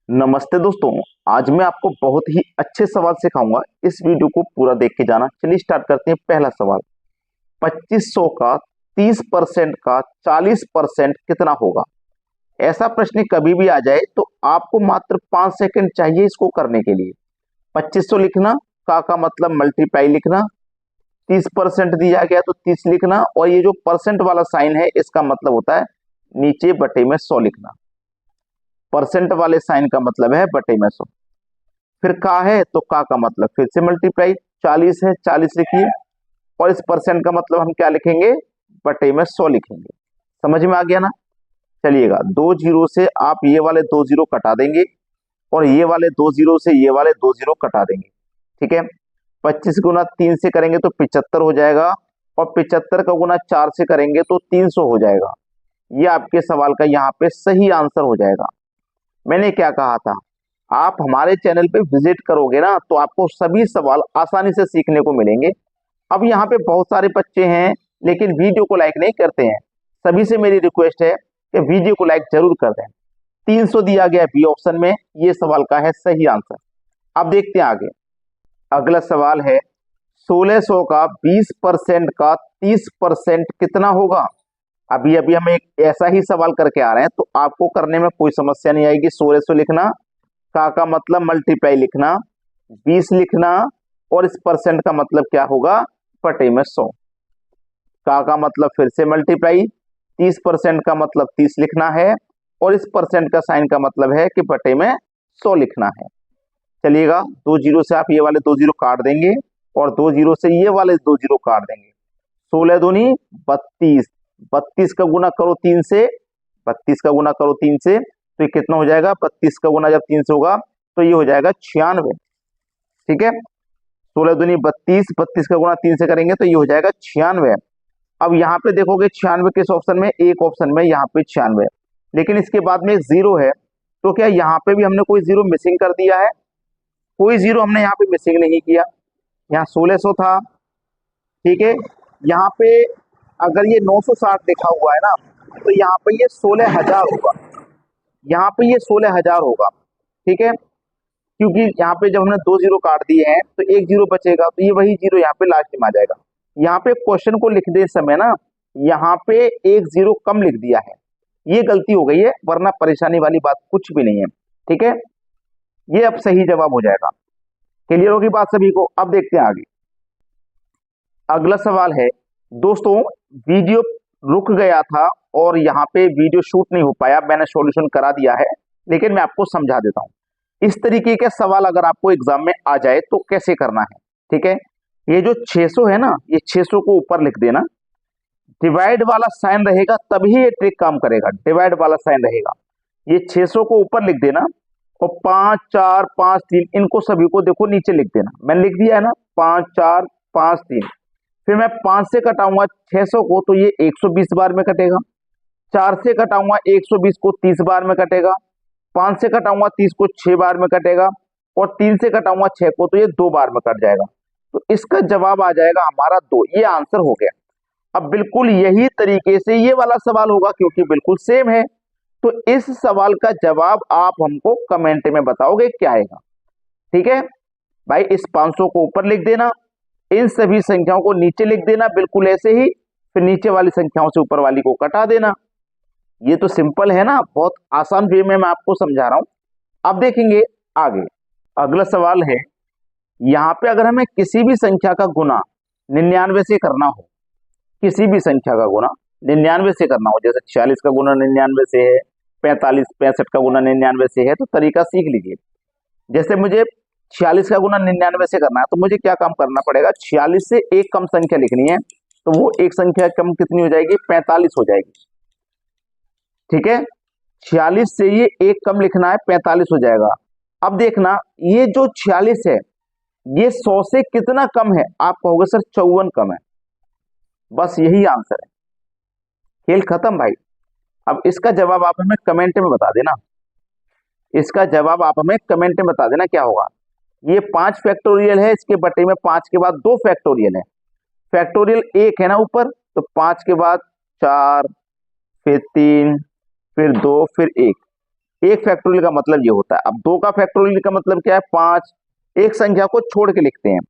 नमस्ते दोस्तों। आज मैं आपको बहुत ही अच्छे सवाल सिखाऊंगा। इस वीडियो को पूरा देख के जाना। चलिए स्टार्ट करते हैं। पहला सवाल, 2500 का 30% का 40% कितना होगा? ऐसा प्रश्न कभी भी आ जाए तो आपको मात्र 5 सेकंड चाहिए इसको करने के लिए। 2500 लिखना, का मतलब मल्टीप्लाई लिखना, 30% दिया गया तो 30 लिखना, और ये जो परसेंट वाला साइन है इसका मतलब होता है नीचे बटे में 100 लिखना। परसेंट वाले साइन का मतलब है बटे में 100। फिर का है तो का मतलब फिर से मल्टीप्लाई, 40 है 40 लिखिए, और इस परसेंट का मतलब हम क्या लिखेंगे? बटे में 100 लिखेंगे। समझ में आ गया ना? चलिएगा, 2 जीरो से आप ये वाले 2 जीरो कटा देंगे, और ये वाले 2 जीरो से ये वाले 2 जीरो कटा देंगे। ठीक है, 25 गुना 3 से करेंगे तो 75 हो जाएगा, और 75 का गुना 4 से करेंगे तो 300 हो जाएगा। ये आपके सवाल का यहाँ पे सही आंसर हो जाएगा। मैंने क्या कहा था, आप हमारे चैनल पे विजिट करोगे ना तो आपको सभी सवाल आसानी से सीखने को मिलेंगे। अब यहाँ पे बहुत सारे बच्चे हैं लेकिन वीडियो को लाइक नहीं करते हैं। सभी से मेरी रिक्वेस्ट है कि वीडियो को लाइक जरूर कर दें। 300 दिया गया बी ऑप्शन में, ये सवाल का है सही आंसर। अब देखते हैं आगे। अगला सवाल है, 1600 का 20% का 30% कितना होगा? अभी अभी हम एक ऐसा ही सवाल करके आ रहे हैं तो आपको करने में कोई समस्या नहीं आएगी। 1600 लिखना, का मतलब मल्टीप्लाई लिखना, 20 लिखना, और इस परसेंट का मतलब क्या होगा? बटे में 100। का मतलब फिर से मल्टीप्लाई, 30% का मतलब 30 लिखना है, और इस परसेंट का साइन का मतलब है कि बटे में 100 लिखना है। चलिएगा, 2 जीरो से आप ये वाले 2 जीरो काट देंगे, और 2 जीरो से ये वाले 2 जीरो काट देंगे। 16 दूनी 32, 32 का गुना करो 3 से, 32 का गुना करो 3 से तो ये कितना हो जाएगा? 32 का गुना जब 3 से होगा तो ये हो जाएगा 96। ठीक है, 16 दूनी 32, 32 का गुना 3 से करेंगे तो ये हो जाएगा 96। अब यहाँ पे देखोगे 96 किस ऑप्शन में? एक ऑप्शन में, यहाँ पे 96। लेकिन इसके बाद में एक जीरो है, तो क्या यहाँ पे भी हमने कोई जीरो मिसिंग कर दिया है? कोई जीरो हमने यहाँ पे मिसिंग नहीं किया। यहाँ 1600 था, ठीक है। यहाँ पे अगर ये 960 लिखा हुआ है ना तो यहाँ पे ये 16,000 होगा। यहाँ पे ये 16,000 होगा। ठीक है, क्योंकि यहाँ पे जब हमने 2 जीरो काट दिए हैं तो एक जीरो बचेगा, तो ये वही जीरो यहाँ पे लास्ट में आ जाएगा। यहाँ पे क्वेश्चन को लिखते समय ना यहाँ पे एक जीरो कम लिख दिया है, ये गलती हो गई है, वरना परेशानी वाली बात कुछ भी नहीं है। ठीक है, ये अब सही जवाब हो जाएगा। क्लियर होगी बात सभी को? अब देखते हैं आगे। अगला सवाल है, दोस्तों वीडियो रुक गया था और यहाँ पे वीडियो शूट नहीं हो पाया, मैंने सॉल्यूशन करा दिया है, लेकिन मैं आपको समझा देता हूँ। इस तरीके के सवाल अगर आपको एग्जाम में आ जाए तो कैसे करना है। ठीक है, ये जो 600 है ना, ये 600 को ऊपर लिख देना, डिवाइड वाला साइन रहेगा तभी ये ट्रिक काम करेगा। डिवाइड वाला साइन रहेगा, ये 600 को ऊपर लिख देना, और 5 4 5 3 इनको सभी को देखो नीचे लिख देना। मैंने लिख दिया है ना, 5 4 5 3। फिर मैं 5 से कटाऊंगा 600 को तो ये 120 बार में कटेगा। 4 से कटाऊंगा 120 को 30 बार में कटेगा। 5 से कटाऊंगा 30 को 6 बार में कटेगा, और 3 से कटाऊंगा 6 को तो ये 2 बार में कट जाएगा। तो इसका जवाब आ जाएगा हमारा 2। ये आंसर हो गया। अब बिल्कुल यही तरीके से ये वाला सवाल होगा क्योंकि बिल्कुल सेम है। तो इस सवाल का जवाब आप हमको कमेंट में बताओगे क्या आएगा। ठीक है भाई, इस 500 को ऊपर लिख देना, इन सभी संख्याओं को नीचे लिख देना बिल्कुल ऐसे ही, फिर नीचे वाली संख्याओं से ऊपर वाली को कटा देना। ये तो सिंपल है ना, बहुत आसान वे में मैं आपको समझा रहा हूं। अब देखेंगे आगे। अगला सवाल है, यहां पे अगर हमें किसी भी संख्या का गुना 99 से करना हो, किसी भी संख्या का गुना 99 से करना हो, जैसे 46 का गुना 99 से है, 45 65 का गुना 99 से है, तो तरीका सीख लीजिए। जैसे मुझे 46 का गुना 99 से करना है तो मुझे क्या काम करना पड़ेगा? 46 से एक कम संख्या लिखनी है, तो वो एक संख्या कम कितनी हो जाएगी? 45 हो जाएगी। ठीक है, 46 से ये एक कम लिखना है, 45 हो जाएगा। अब देखना, ये जो 46 है ये 100 से कितना कम है? आप कहोगे सर 54 कम है। बस यही आंसर है, खेल खत्म भाई। अब इसका जवाब आप हमें कमेंट में बता देना। इसका जवाब आप हमें कमेंट में बता देना क्या होगा। ये 5 फैक्टोरियल है, इसके बटे में 5 के बाद 2 फैक्टोरियल है। फैक्टोरियल 1 है ना ऊपर, तो 5 के बाद 4, फिर 3, फिर 2, फिर 1। एक फैक्टोरियल का मतलब ये होता है। अब 2 का फैक्टोरियल का मतलब क्या है, 5। एक संख्या को छोड़ के लिखते हैं,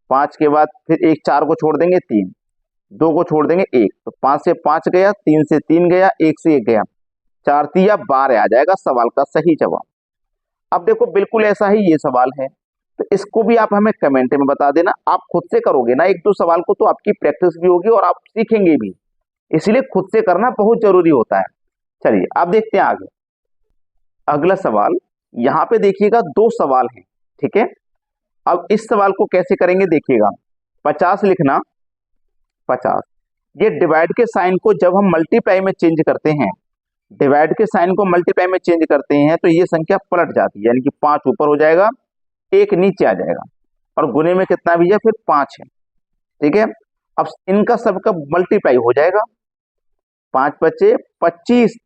5 के बाद फिर एक 4 को छोड़ देंगे 3, 2 को छोड़ देंगे 1, तो 5 से 5 गया, 3 से 3 गया, 1 से 1 गया, 4 तिया 12 आ जाएगा सवाल का सही जवाब। अब देखो बिल्कुल ऐसा ही ये सवाल है, तो इसको भी आप हमें कमेंट में बता देना। आप खुद से करोगे ना एक दो सवाल को तो आपकी प्रैक्टिस भी होगी और आप सीखेंगे भी, इसलिए खुद से करना बहुत जरूरी होता है। चलिए आप देखते हैं आगे अगला सवाल। यहाँ पे देखिएगा 2 सवाल हैं, ठीक है। अब इस सवाल को कैसे करेंगे देखिएगा, 50 लिखना, 50 ये डिवाइड के साइन को जब हम मल्टीप्लाई में चेंज करते हैं, डिवाइड के साइन को मल्टीप्लाई में चेंज करते हैं तो ये संख्या पलट जाती है, यानी कि 5 ऊपर हो जाएगा, 1 नीचे आ जाएगा, और गुने में कितना भी है फिर 5 है, ठीक है। अब इनका सबका मल्टीप्लाई हो जाएगा, 5 बचे 25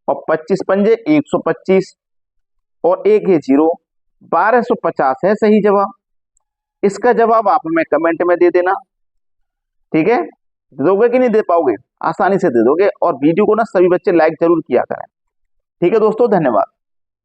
और 25 पंजे 125 और 1 है 0, 1250 है सही जवाब। इसका जवाब आप हमें कमेंट में दे देना, ठीक है। दोगे कि नहीं दे पाओगे, आसानी से दे दोगे। और वीडियो को ना सभी बच्चे लाइक जरूर किया करें, ठीक है दोस्तों, धन्यवाद।